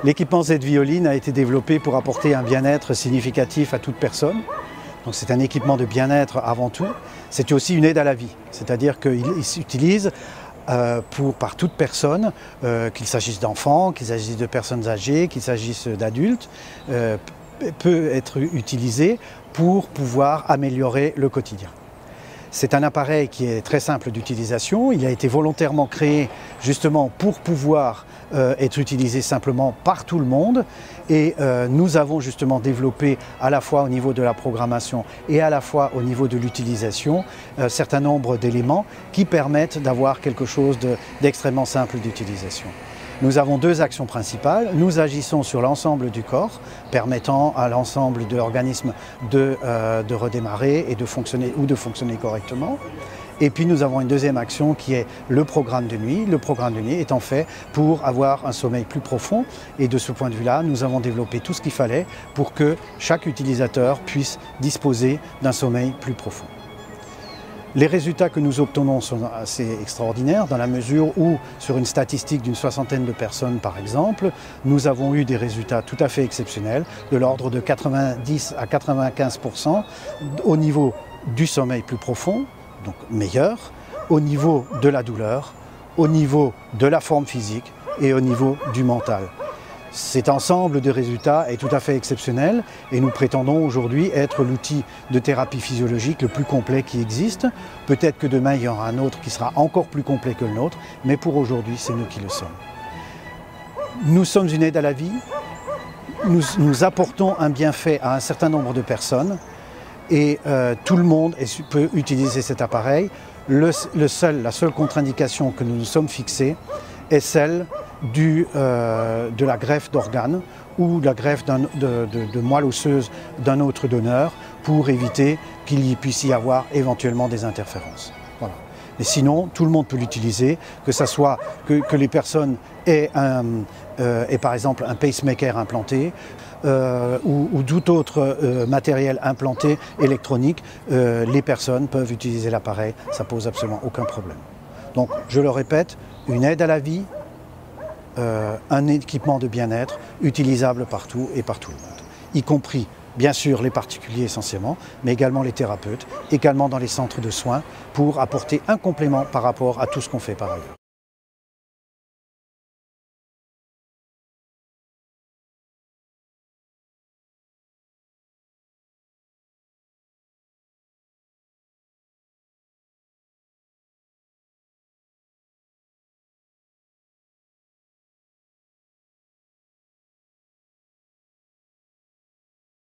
L'équipement Z-Violine a été développé pour apporter un bien-être significatif à toute personne. Donc c'est un équipement de bien-être avant tout. C'est aussi une aide à la vie, c'est-à-dire qu'il s'utilise par toute personne, qu'il s'agisse d'enfants, qu'il s'agisse de personnes âgées, qu'il s'agisse d'adultes, peut être utilisé pour pouvoir améliorer le quotidien. C'est un appareil qui est très simple d'utilisation. Il a été volontairement créé justement pour pouvoir être utilisé simplement par tout le monde. Et nous avons justement développé à la fois au niveau de la programmation et à la fois au niveau de l'utilisation un certain nombre d'éléments qui permettent d'avoir quelque chose d'extrêmement simple d'utilisation. Nous avons deux actions principales. Nous agissons sur l'ensemble du corps, permettant à l'ensemble de l'organisme de redémarrer et de fonctionner correctement. Et puis nous avons une deuxième action qui est le programme de nuit. Le programme de nuit étant fait pour avoir un sommeil plus profond. Et de ce point de vue-là, nous avons développé tout ce qu'il fallait pour que chaque utilisateur puisse disposer d'un sommeil plus profond. Les résultats que nous obtenons sont assez extraordinaires dans la mesure où, sur une statistique d'une soixantaine de personnes par exemple, nous avons eu des résultats tout à fait exceptionnels, de l'ordre de 90 à 95% au niveau du sommeil plus profond, donc meilleur, au niveau de la douleur, au niveau de la forme physique et au niveau du mental. Cet ensemble de résultats est tout à fait exceptionnel et nous prétendons aujourd'hui être l'outil de thérapie physiologique le plus complet qui existe. Peut-être que demain il y aura un autre qui sera encore plus complet que le nôtre, mais pour aujourd'hui c'est nous qui le sommes. Nous sommes une aide à la vie, nous apportons un bienfait à un certain nombre de personnes et tout le monde peut utiliser cet appareil. La seule contre-indication que nous nous sommes fixés est celle de la greffe d'organes ou de la greffe de moelle osseuse d'un autre donneur pour éviter qu'il puisse y avoir éventuellement des interférences. Voilà. Mais sinon, tout le monde peut l'utiliser, que ce soit que les personnes aient par exemple un pacemaker implanté ou tout autre matériel implanté électronique, les personnes peuvent utiliser l'appareil, ça pose absolument aucun problème. Donc, je le répète, une aide à la vie, un équipement de bien-être utilisable partout et par tout le monde, y compris bien sûr les particuliers essentiellement, mais également les thérapeutes, également dans les centres de soins pour apporter un complément par rapport à tout ce qu'on fait par ailleurs.